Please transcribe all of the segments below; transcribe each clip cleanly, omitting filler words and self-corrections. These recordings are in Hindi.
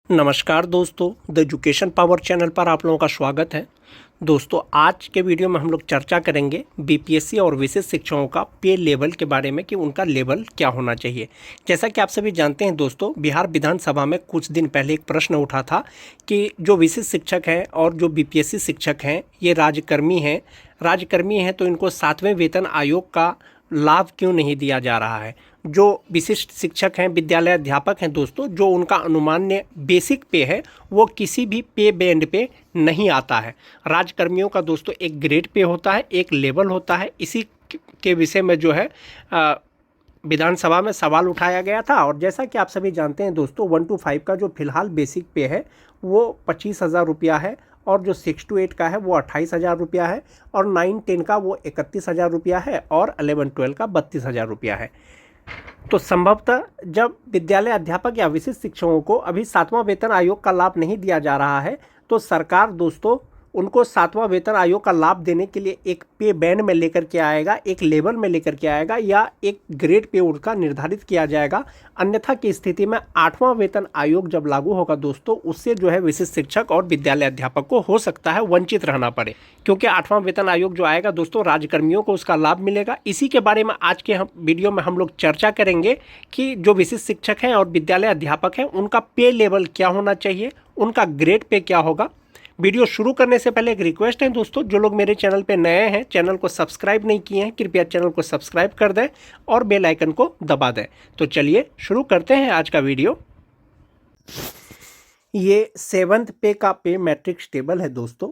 नमस्कार दोस्तों, द एजुकेशन पावर चैनल पर आप लोगों का स्वागत है। दोस्तों, आज के वीडियो में हम लोग चर्चा करेंगे बीपीएससी और विशेष शिक्षकों का पे लेवल के बारे में कि उनका लेवल क्या होना चाहिए। जैसा कि आप सभी जानते हैं दोस्तों, बिहार विधानसभा में कुछ दिन पहले एक प्रश्न उठा था कि जो विशेष शिक्षक हैं और जो बीपीएससी शिक्षक हैं ये राज्यकर्मी हैं तो इनको 7वें वेतन आयोग का लाभ क्यों नहीं दिया जा रहा है। जो विशिष्ट शिक्षक हैं, विद्यालय अध्यापक हैं दोस्तों, जो उनका अनुमान्य बेसिक पे है वो किसी भी पे बैंड पे नहीं आता है। राज्यकर्मियों का दोस्तों एक ग्रेड पे होता है, एक लेवल होता है। इसी के विषय में जो है विधानसभा में सवाल उठाया गया था। और जैसा कि आप सभी जानते हैं दोस्तों, 1 to 5 का जो फिलहाल बेसिक पे है वो 25,000 रुपया है, और जो 6 to 8 का है वो 28,000 रुपया है, और 9-10 का वो 31,000 रुपया है, और 11-12 का 32,000 रुपया है। तो संभवतः जब विद्यालय अध्यापक या विशिष्ट शिक्षकों को अभी 7वां वेतन आयोग का लाभ नहीं दिया जा रहा है, तो सरकार दोस्तों उनको 7वां वेतन आयोग का लाभ देने के लिए एक पे बैंड में लेकर के आएगा, एक लेवल में लेकर के आएगा, या एक ग्रेड पे उनका निर्धारित किया जाएगा। अन्यथा की स्थिति में 8वां वेतन आयोग जब लागू होगा दोस्तों, उससे जो है विशिष्ट शिक्षक और विद्यालय अध्यापक को हो सकता है वंचित रहना पड़े, क्योंकि 8वां वेतन आयोग जो आएगा दोस्तों, राज्यकर्मियों को उसका लाभ मिलेगा। इसी के बारे में आज के वीडियो में हम लोग चर्चा करेंगे कि जो विशिष्ट शिक्षक हैं और विद्यालय अध्यापक हैं उनका पे लेवल क्या होना चाहिए, उनका ग्रेड पे क्या होगा। वीडियो शुरू करने से पहले एक रिक्वेस्ट है दोस्तों, जो लोग मेरे चैनल पे नए हैं, चैनल को सब्सक्राइब नहीं किए हैं, कृपया चैनल को सब्सक्राइब कर दें और बेल आइकन को दबा दें। तो चलिए शुरू करते हैं आज का वीडियो। ये 7th पे का पे मैट्रिक्स टेबल है दोस्तों।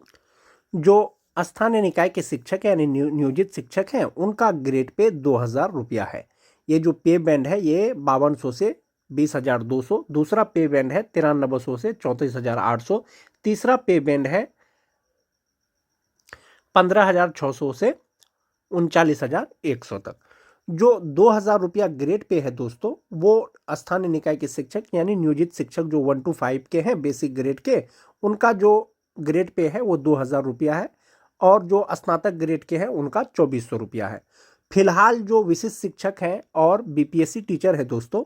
जो स्थानीय निकाय के शिक्षक यानी नियोजित शिक्षक हैं उनका ग्रेड पे 2,000 रुपया है। ये जो पे बैंड है ये 5200 से 20,200। दूसरा पे बैंड है 9300 से 34,800। तीसरा पे बैंड है 15,600 से 39,100 तक। जो 2,000 रुपया ग्रेड पे है दोस्तों, वो स्थानीय निकाय के शिक्षक यानी नियोजित शिक्षक जो 1 to 5 के हैं बेसिक ग्रेड के, उनका जो ग्रेड पे है वो 2,000 रुपया है, और जो स्नातक ग्रेड के हैं उनका 2,400 रुपया है। फिलहाल जो विशिष्ट शिक्षक हैं और बीपीएससी टीचर है दोस्तों,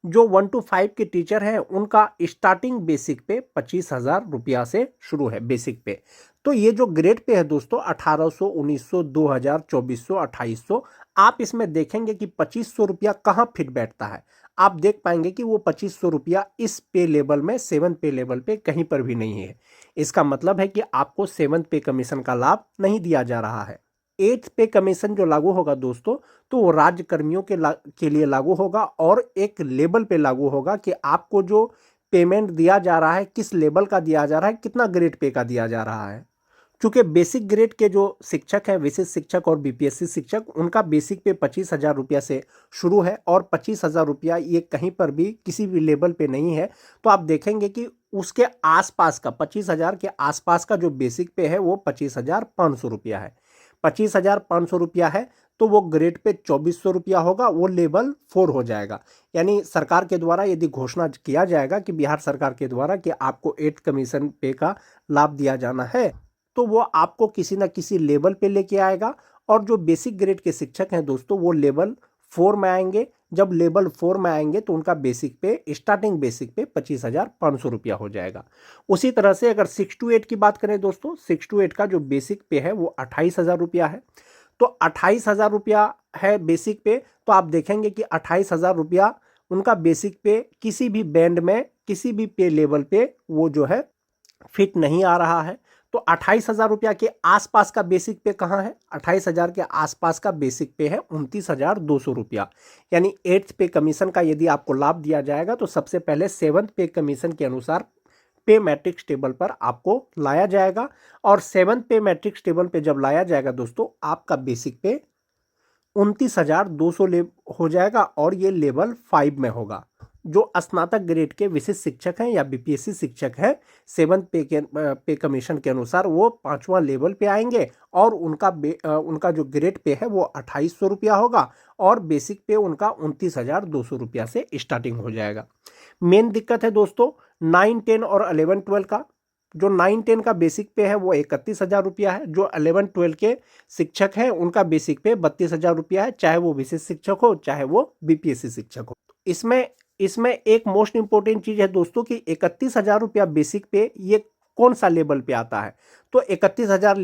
जो 1 to 5 के टीचर हैं उनका स्टार्टिंग बेसिक पे 25,000 रुपया से शुरू है बेसिक पे। तो ये जो ग्रेड पे है दोस्तों 1,800, 1,900, 2,000, 2,400, 2,800, आप इसमें देखेंगे कि 2,500 रुपया कहाँ फिट बैठता है। आप देख पाएंगे कि वो 2,500 रुपया इस पे लेवल में 7 पे लेवल पे कहीं पर भी नहीं है। इसका मतलब है कि आपको 7 पे कमीशन का लाभ नहीं दिया जा रहा है। 8th पे कमीशन जो लागू होगा दोस्तों, तो वो राज्य कर्मियों के लिए लागू होगा, और एक लेवल पे लागू होगा कि आपको जो पेमेंट दिया जा रहा है किस लेवल का दिया जा रहा है, कितना ग्रेड पे का दिया जा रहा है। क्योंकि बेसिक ग्रेड के जो शिक्षक हैं, विशिष्ट शिक्षक और बीपीएससी शिक्षक, उनका बेसिक पे 25,000 रुपया से शुरू है, और 25,000 रुपया ये कहीं पर भी किसी भी लेवल पे नहीं है। तो आप देखेंगे कि उसके आसपास का 25,000 के आसपास का जो बेसिक पे है वो 25,500 रुपया है। 25,500 रुपया है तो वो ग्रेड पे 2,400 रुपया होगा, वो लेवल 4 हो जाएगा। यानी सरकार के द्वारा यदि घोषणा किया जाएगा कि बिहार सरकार के द्वारा कि आपको 8th कमीशन पे का लाभ दिया जाना है, तो वो आपको किसी ना किसी लेवल पे लेके आएगा। और जो बेसिक ग्रेड के शिक्षक हैं दोस्तों, वो लेवल 4 में आएंगे। जब लेवल 4 में आएंगे तो उनका बेसिक पे, स्टार्टिंग बेसिक पे 25,500 रुपया हो जाएगा। उसी तरह से अगर 6 to 8 की बात करें दोस्तों, 6 to 8 का जो बेसिक पे है वो 28,000 रुपया है। तो 28,000 रुपया है बेसिक पे, तो आप देखेंगे कि 28,000 रुपया उनका बेसिक पे किसी भी बैंड में, किसी भी पे लेवल पे वो जो है फिट नहीं आ रहा है। तो 28,000 रुपया के आसपास का बेसिक पे कहाँ है? 28,000 के आसपास का बेसिक पे है 29,200 रुपया। यानी 8th पे कमीशन का यदि आपको लाभ दिया जाएगा तो सबसे पहले 7th पे कमीशन के अनुसार पे मैट्रिक्स टेबल पर आपको लाया जाएगा, और 7th पे मैट्रिक्स टेबल पे जब लाया जाएगा दोस्तों, आपका बेसिक पे 29,200 हो जाएगा, और ये लेवल 5 में होगा। जो स्नातक ग्रेड के विशिष्ट शिक्षक हैं या बीपीएससी शिक्षक हैं, 7th पे कमीशन के अनुसार वो 5वां लेवल पे आएंगे, और उनका जो ग्रेड पे है वो 2,800 रुपया होगा, और बेसिक पे उनका 29,200 रुपया से स्टार्टिंग हो जाएगा। मेन दिक्कत है दोस्तों 9-10 और 11-12 का। जो 9-10 का बेसिक पे है वो 31,000 रुपया है। जो 11-12 के शिक्षक हैं उनका बेसिक पे 32,000 रुपया है, चाहे वो विशेष शिक्षक हो चाहे वो बीपीएससी शिक्षक हो। इसमें इसमें एक मोस्ट इंपॉर्टेंट चीज है दोस्तों कि 31,000 रुपया बेसिक पे ये कौन सा लेवल पे आता है। तो 31,000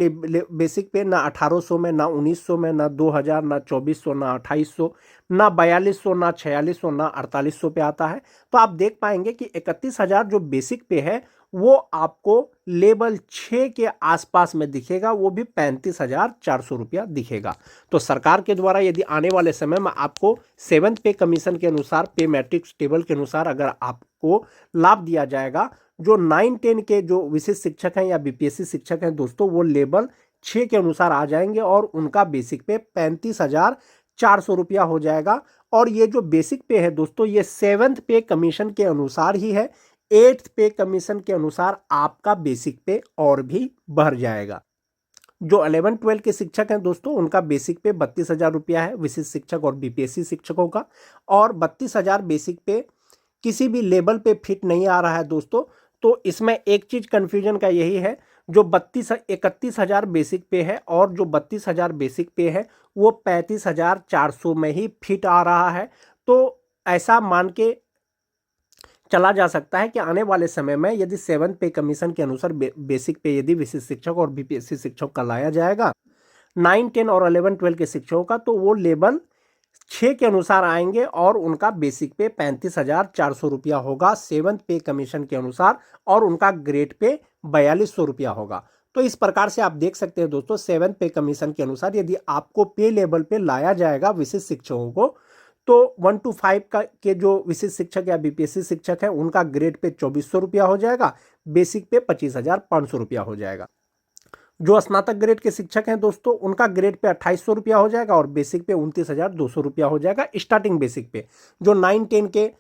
बेसिक पे ना 1800 में, ना 1900 में, ना 2000, ना 2400, ना 2800, ना 4200, ना 4600, ना 4800 पे आता है। तो आप देख पाएंगे कि 31,000 जो बेसिक पे है वो आपको लेवल 6 के आसपास में दिखेगा, वो भी 35,400 रुपया दिखेगा। तो सरकार के द्वारा यदि आने वाले समय में आपको 7th पे कमीशन के अनुसार, पे मैट्रिक्स टेबल के अनुसार अगर आपको लाभ दिया जाएगा, जो 9-10 के जो विशेष शिक्षक हैं या बीपीएससी शिक्षक हैं दोस्तों, वो लेवल 6 के अनुसार आ जाएंगे और उनका बेसिक पे 35,400 रुपया हो जाएगा। और ये जो बेसिक पे है दोस्तों, ये 7th पे कमीशन के अनुसार ही है। 8th पे कमीशन के अनुसार आपका बेसिक पे और भी बढ़ जाएगा। जो 11-12 के शिक्षक हैं दोस्तों, उनका बेसिक पे 32,000 रुपया है, विशेष शिक्षक और बीपीएससी शिक्षकों का। और 32,000 बेसिक पे किसी भी लेवल पे फिट नहीं आ रहा है दोस्तों। तो इसमें एक चीज कंफ्यूजन का यही है, जो 31,000 बेसिक पे है और जो 32,000 बेसिक पे है वो 35,400 में ही फिट आ रहा है। तो ऐसा मान के चला जा सकता है कि आने वाले समय में यदि 7th पे कमीशन के अनुसार बेसिक पे यदि विशेष शिक्षक और बीपीएससी शिक्षक का लाया जाएगा, 9-10 और 11-12 के शिक्षकों का, तो वो लेवल 6 के अनुसार आएंगे और उनका बेसिक पे 35,400 रुपया होगा 7th पे कमीशन के अनुसार, और उनका ग्रेड पे 4200 रुपया होगा। तो इस प्रकार से आप देख सकते हैं दोस्तों, 7th पे कमीशन के अनुसार यदि आपको पे लेवल पे लाया जाएगा विशेष शिक्षकों को, तो 1 to 5 का के जो विशेष शिक्षक या बीपीएससी शिक्षक है उनका ग्रेड पे 2400 रुपया हो जाएगा, बेसिक पे 25,500 रुपया हो जाएगा। जो स्नातक ग्रेड के शिक्षक हैं दोस्तों, उनका ग्रेड पे 2800 रुपया हो जाएगा और बेसिक पे 29,200 रुपया हो जाएगा स्टार्टिंग बेसिक पे। जो 9-10 के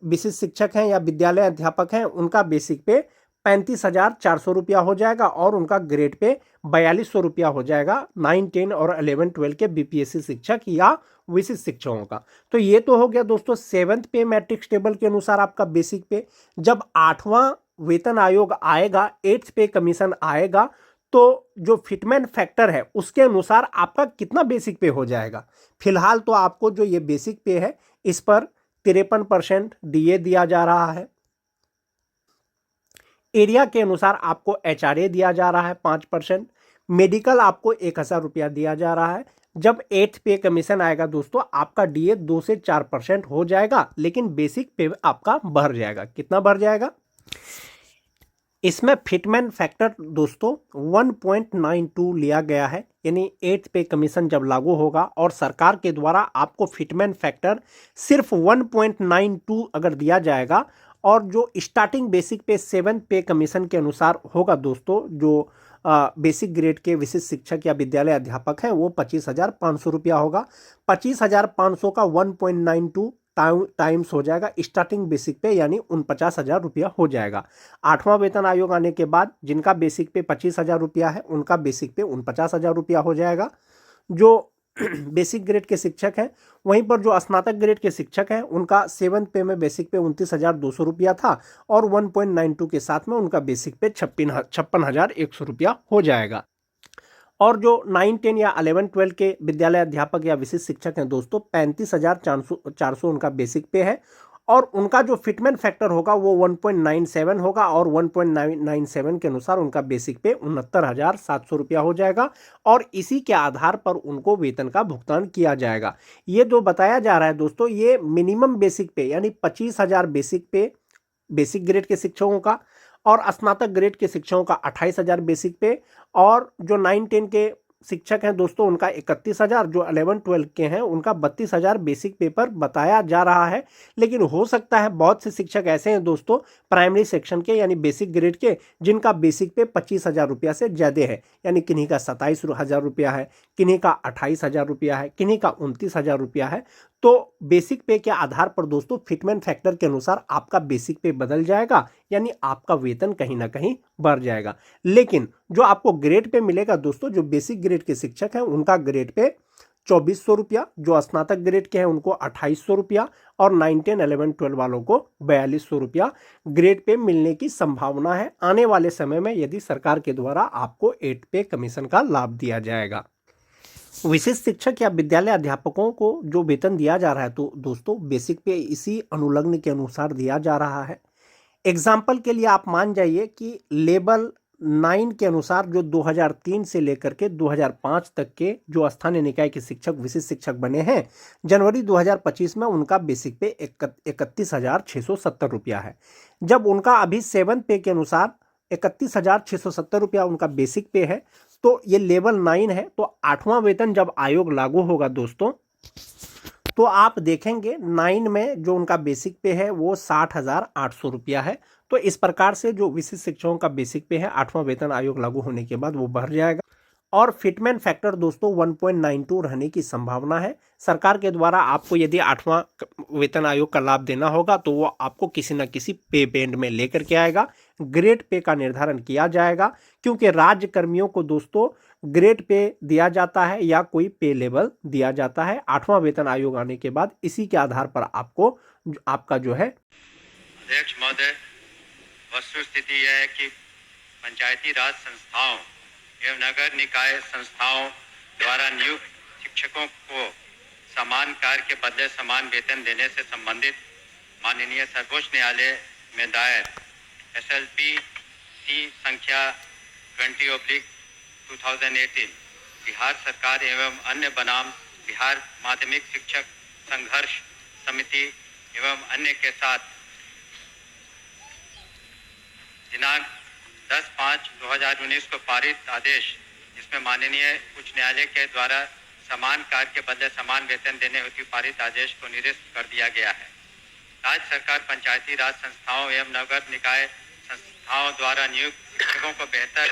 विशेष शिक्षक हैं या विद्यालय अध्यापक हैं, उनका बेसिक पे 35,400 रुपया हो जाएगा और उनका ग्रेड पे 4200 रुपया हो जाएगा 9-10 और 11-12 के बीपीएससी शिक्षक या विशेष शिक्षकों का। तो ये तो हो गया दोस्तों 7th पे मैट्रिक्स टेबल के अनुसार आपका बेसिक पे। जब 8वां वेतन आयोग आएगा, 8th पे कमीशन आएगा, तो जो फिटमेंट फैक्टर है उसके अनुसार आपका कितना बेसिक पे हो जाएगा। फिलहाल तो आपको जो ये बेसिक पे है इस पर 53% डीए दिया जा रहा है। एरिया के अनुसार आपको एचआरए दिया जा रहा है 5%। मेडिकल आपको 1,000 रुपया दिया जा रहा है। जब 8th पे कमीशन आएगा दोस्तों, आपका डीए 2 से 4% हो जाएगा, लेकिन बेसिक पे आपका बढ़ जाएगा। कितना बढ़ जाएगा? इसमें फिटमेंट फैक्टर दोस्तों 1.92 लिया गया है, यानी 8th पे कमीशन जब लागू होगा और सरकार के द्वारा आपको फिटमेंट फैक्टर सिर्फ 1.92 अगर दिया जाएगा, और जो स्टार्टिंग बेसिक पे 7th पे कमीशन के अनुसार होगा दोस्तों, जो बेसिक ग्रेड के विशेष शिक्षक या विद्यालय अध्यापक हैं, वो 25,500 रुपया होगा। 25,500 का 1.92 टाइम्स हो जाएगा स्टार्टिंग बेसिक पे, यानी 49,000 रुपया हो जाएगा। 8वां वेतन आयोग आने के बाद जिनका बेसिक पे 25,000 रुपया है, उनका बेसिक पे 49,000 रुपया हो जाएगा। जो बेसिक ग्रेड के शिक्षक हैं, वहीं पर जो स्नातक ग्रेड के शिक्षक हैं, उनका 7th पे में बेसिक पे 29,200 रुपया था और 1.92 के साथ में उनका बेसिक पे 56,100 रुपया हो जाएगा। और जो 9-10 या 11-12 के विद्यालय अध्यापक या विशेष शिक्षक हैं दोस्तों, 35,400 उनका बेसिक पे है और उनका जो फिटमेंट फैक्टर होगा वो 1.97 होगा और 1.97 के अनुसार उनका बेसिक पे 69,700 रुपया हो जाएगा और इसी के आधार पर उनको वेतन का भुगतान किया जाएगा। ये जो बताया जा रहा है दोस्तों, ये मिनिमम बेसिक पे यानी 25,000 बेसिक पे बेसिक ग्रेड के शिक्षकों का, और स्नातक ग्रेड के शिक्षकों का 28,000 बेसिक पे, और जो 9-10 के शिक्षक हैं दोस्तों उनका 31,000, जो 11-12 के हैं उनका 32,000 बेसिक पे पर बताया जा रहा है। लेकिन हो सकता है बहुत से शिक्षक ऐसे हैं दोस्तों प्राइमरी सेक्शन के यानी बेसिक ग्रेड के, जिनका बेसिक पे 25,000 रुपया से ज़्यादा है, यानी किन्हीं का 27,000 रुपया है, किन्हीं का 28,000 रुपया है, किन्हीं का 29,000 रुपया है। तो बेसिक पे के आधार पर दोस्तों फिटमेंट फैक्टर के अनुसार आपका बेसिक पे बदल जाएगा, यानी आपका वेतन कहीं ना कहीं बढ़ जाएगा। लेकिन जो आपको ग्रेड पे मिलेगा दोस्तों, जो बेसिक ग्रेड के शिक्षक हैं उनका ग्रेड पे 2,400 रुपया, जो स्नातक ग्रेड के हैं उनको 2,800 रुपया और 9-10 11-12 वालों को 4,200 रुपया ग्रेड पे मिलने की संभावना है आने वाले समय में, यदि सरकार के द्वारा आपको 8 पे कमीशन का लाभ दिया जाएगा। विशिष्ट शिक्षक या विद्यालय अध्यापकों को जो वेतन दिया जा रहा है तो दोस्तों बेसिक पे इसी अनुलग्न के अनुसार दिया जा रहा है। एग्जाम्पल के लिए आप मान जाइए कि लेवल 9 के अनुसार जो 2003 से लेकर के 2005 तक के जो स्थानीय निकाय के शिक्षक विशिष्ट शिक्षक बने हैं, जनवरी 2025 में उनका बेसिक पे 31,670 रुपया है। जब उनका अभी 7 पे के अनुसार 31,670 रुपया उनका बेसिक पे है, तो ये लेवल 9 है। तो 8वां वेतन जब आयोग लागू होगा दोस्तों, तो आप देखेंगे 9 में जो उनका बेसिक पे है वो 60,800 रुपया है। तो इस प्रकार से जो विशिष्ट शिक्षकों का बेसिक पे है 8वां वेतन आयोग लागू होने के बाद वो बढ़ जाएगा। और फिटमेंट फैक्टर दोस्तों 1.92 रहने की संभावना है। सरकार के द्वारा आपको यदि 8वां वेतन आयोग का लाभ देना होगा तो वो आपको किसी न किसी पे बैंड में लेकर के आएगा। ग्रेड पे का निर्धारण किया जाएगा, क्योंकि राज्य कर्मियों को दोस्तों ग्रेड पे दिया जाता है या कोई पे लेवल दिया जाता है। 8वां वेतन आयोग आने के बाद इसी के आधार पर आपको आपका जो है। अध्यक्ष महोदय, वस्तुस्थिति यह है कि पंचायती राज संस्थाओं एवं नगर निकाय संस्थाओं द्वारा नियुक्त शिक्षकों को समान कार्य के बदले समान वेतन देने से संबंधित माननीय सर्वोच्च न्यायालय में दायर SLPC संख्या 20/2018 बिहार सरकार एवं अन्य बनाम बिहार माध्यमिक शिक्षक संघर्ष समिति एवं अन्य के साथ दिनांक 10/5/2019 को पारित आदेश, जिसमें माननीय उच्च न्यायालय के द्वारा समान कार्य के बदले समान वेतन देने हेतु पारित आदेश को निरस्त कर दिया गया है। राज्य सरकार पंचायती राज संस्थाओं एवं नगर निकाय संस्थाओं द्वारा नियुक्त शिक्षकों को बेहतर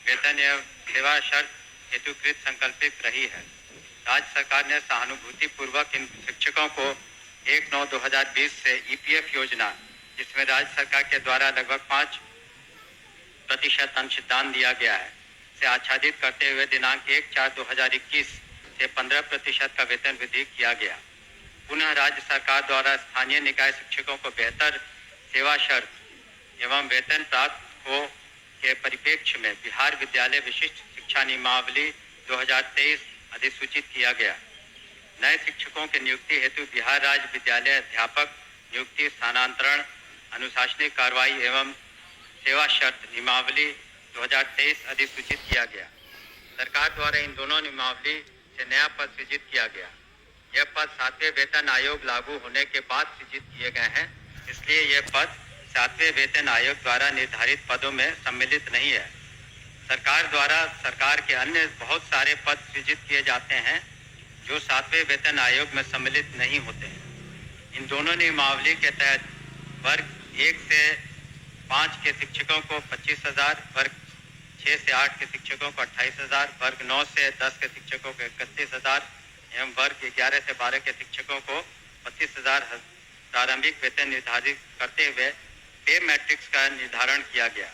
वेतन एवं सेवा शर्त हेतुकृत संकल्पित रही है। राज्य सरकार ने सहानुभूति पूर्वक इन शिक्षकों को 1/9/2020 से EPF योजना, जिसमें राज्य सरकार के द्वारा लगभग 5% अंशदान दिया गया है, से आच्छादित करते हुए दिनांक 1/4/2021 से 15% का वेतन वृद्धि किया गया। पुनः राज्य सरकार द्वारा स्थानीय निकाय शिक्षकों को बेहतर सेवा शर्त एवं वेतन प्राप्त हो के परिप्रेक्ष्य में बिहार विद्यालय विशिष्ट शिक्षा नियमावली 2023 अधिसूचित किया गया। नए शिक्षकों की नियुक्ति हेतु बिहार राज्य विद्यालय अध्यापक नियुक्ति स्थानांतरण अनुशासनिक कार्रवाई एवं सेवा शर्त नियमावली 2023 अधिसूचित किया गया। सरकार द्वारा इन दोनों नियमावली से नया पद सृजित किया गया। यह पद 7वें वेतन आयोग लागू होने के बाद सृजित किए गए हैं, इसलिए यह पद 7वें वेतन आयोग द्वारा निर्धारित पदों में सम्मिलित नहीं है। सरकार द्वारा सरकार के अन्य बहुत सारे पद सृजित किए जाते हैं जो 7वें वेतन आयोग में सम्मिलित नहीं होते हैं। इन दोनों नियमावली के तहत वर्ग 1 से 5 के शिक्षकों को 25,000, वर्ग 6 से 8 के शिक्षकों को 28,000, वर्ग 9 से 10 के शिक्षकों को 31,000 एवं वर्ग 11 से 12 के शिक्षकों को 25,000 प्रारंभिक वेतन निर्धारित करते हुए पे मैट्रिक्स का निर्धारण किया गया।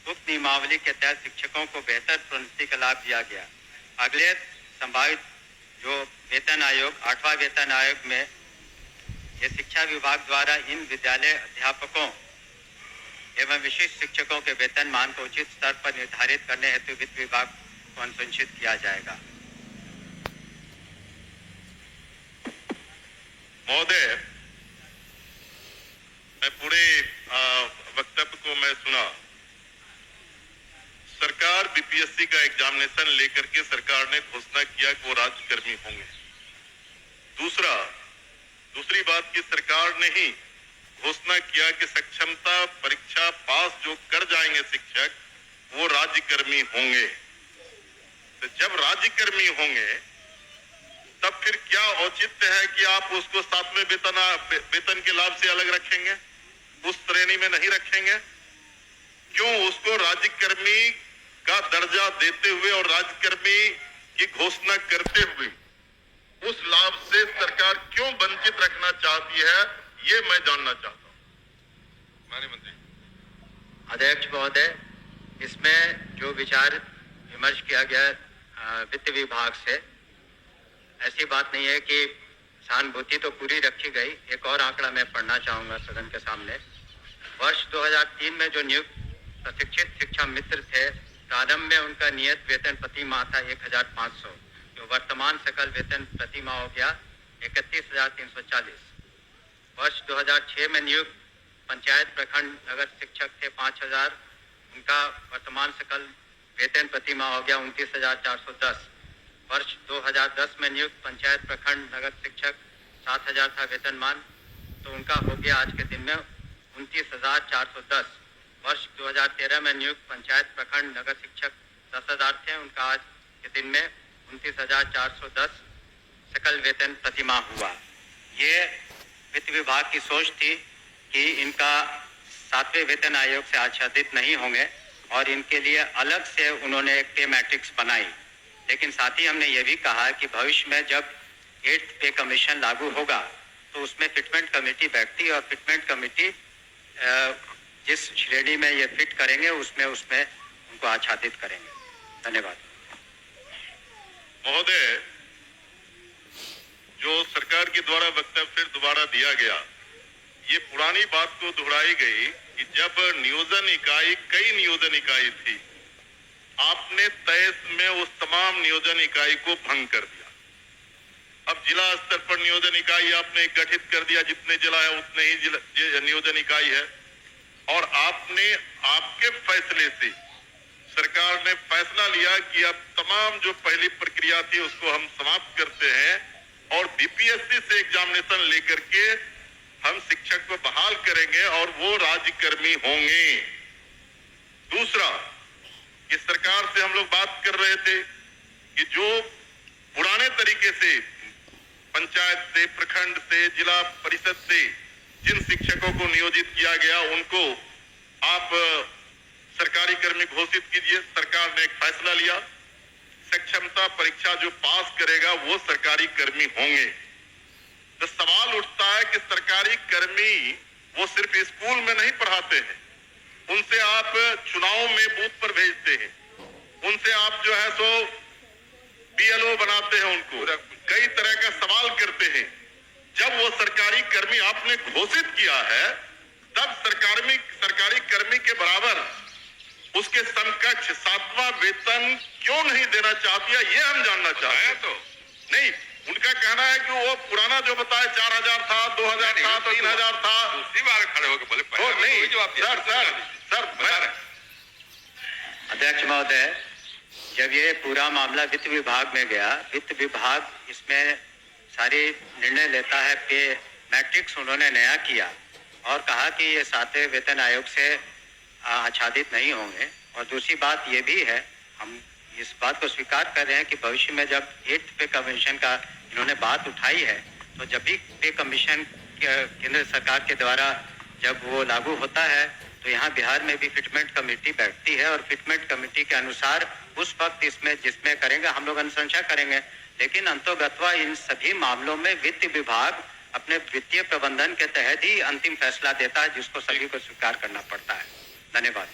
उक्त नियमावली के तहत शिक्षकों को बेहतर प्रोन्नति का लाभ दिया गया। अगले संभावित जो वेतन आयोग 8वां वेतन आयोग में ये शिक्षा विभाग द्वारा इन विद्यालय अध्यापकों एवं विशिष्ट शिक्षकों के वेतन मान को उचित स्तर पर निर्धारित करने हेतु वित्त विभाग को अनुशंसित किया जाएगा। महोदय, मैं पूरे वक्तव्य को मैं सुना। सरकार BPSC का एग्जामिनेशन लेकर के सरकार ने घोषणा किया कि वो राज्यकर्मी होंगे। दूसरी बात की सरकार ने ही घोषणा किया कि सक्षमता परीक्षा पास जो कर जाएंगे शिक्षक वो राज्यकर्मी होंगे। तो जब राज्यकर्मी होंगे तब फिर क्या औचित्य है कि आप उसको 7वें वेतन के लाभ से अलग रखेंगे, उस श्रेणी में नहीं रखेंगे? क्यों उसको राज्यकर्मी का दर्जा देते हुए और राज्यकर्मी की घोषणा करते हुए उस लाभ से सरकार क्यों वंचित रखना चाहती है, ये मैं जानना चाहता हूँ। माननीय मंत्री। अध्यक्ष महोदय, इसमें जो विचार विमर्श किया गया वित्त विभाग से, ऐसी बात नहीं है कि सहानुभूति तो पूरी रखी गई। एक और आंकड़ा मैं पढ़ना चाहूंगा सदन के सामने। वर्ष 2003 में जो नियुक्त प्रशिक्षित शिक्षा मित्र थे, प्रारंभ में उनका नियत वेतन प्रति माह था 1,500। जो वर्तमान सकल वेतन प्रति माह हो गया 31,340। वर्ष 2006 में नियुक्त पंचायत प्रखंड नगर शिक्षक थे 5,000, उनका वर्तमान सकल वेतन प्रति माह हो गया 29,410। वर्ष 2010 में नियुक्त पंचायत प्रखंड नगर शिक्षक 7,000 था वेतनमान, तो उनका हो गया आज के दिन में 29,410। वर्ष 2013 में नियुक्त पंचायत प्रखंड नगर शिक्षक 10,000 थे, उनका आज के दिन में 29,410 सकल वेतन प्रति माह हुआ। ये वित्त विभाग की सोच थी कि इनका 7वें वेतन आयोग से आच्छादित नहीं होंगे और इनके लिए अलग से उन्होंने एक पे मैट्रिक्स बनाई। लेकिन साथ ही हमने ये भी कहा कि भविष्य में जब 8th पे कमीशन लागू होगा तो उसमें फिटमेंट कमेटी बैठती है और फिटमेंट कमेटी जिस श्रेणी में ये फिट करेंगे उसमें उनको आच्छादित करेंगे। धन्यवाद। महोदय, जो सरकार के द्वारा वक्तव्य फिर दोबारा दिया गया, ये पुरानी बात को दोहराई गई कि जब नियोजन इकाई कई नियोजन इकाई थी, आपने तय में उस तमाम नियोजन इकाई को भंग कर दिया। अब जिला स्तर पर नियोजन इकाई आपने गठित कर दिया, जितने जिला है उतने ही नियोजन इकाई है, और आपने आपके फैसले से सरकार ने फैसला लिया कि अब तमाम जो पहली प्रक्रिया थी उसको हम समाप्त करते हैं और बीपीएससी से एग्जामिनेशन लेकर के हम शिक्षक को बहाल करेंगे और वो राज्यकर्मी होंगे। दूसरा, कि सरकार से हम लोग बात कर रहे थे कि जो पुराने तरीके से पंचायत से, प्रखंड से, जिला परिषद से जिन शिक्षकों को नियोजित किया गया उनको आप सरकारी कर्मी घोषित कीजिए। सरकार ने एक फैसला लिया, सक्षमता परीक्षा जो पास करेगा वो सरकारी कर्मी होंगे। तो सवाल उठता है कि सरकारी कर्मी वो सिर्फ स्कूल में नहीं पढ़ाते हैं, उनसे आप चुनाव में बूथ पर भेजते हैं, उनसे आप जो है सो बीएलओ बनाते हैं, उनको कई तरह का सवाल करते हैं। जब वो सरकारी कर्मी आपने घोषित किया है तब सरकारी कर्मी के बराबर उसके समकक्ष 7वां वेतन क्यों नहीं देना चाहती है, ये हम जानना चाहते हैं। तो नहीं, उनका कहना है कि वो पुराना जो बताया 4,000 था, 2,000 था, 3,000 था। दूसरी बार खड़े होकर बोले नहीं सर, अध्यक्ष महोदय, जब ये पूरा मामला वित्त विभाग में गया, वित्त विभाग इसमें सारी निर्णय लेता है। पे मैट्रिक्स उन्होंने नया किया और कहा कि ये 7वें वेतन आयोग से आच्छादित नहीं होंगे। और दूसरी बात ये भी है, हम इस बात को स्वीकार कर रहे हैं कि भविष्य में जब 8th पे कमीशन का इन्होंने बात उठाई है, तो जब भी पे कमीशन केंद्र सरकार के द्वारा जब वो लागू होता है तो यहाँ बिहार में भी फिटमेंट कमेटी बैठती है और फिटमेंट कमेटी के अनुसार उस वक्त इसमें जिसमें करेंगे हम लोग अनुशंसा करेंगे। लेकिन अंतोगत्वा इन सभी मामलों में वित्त विभाग अपने वित्तीय प्रबंधन के तहत ही अंतिम फैसला देता है, जिसको सभी को स्वीकार करना पड़ता है। धन्यवाद।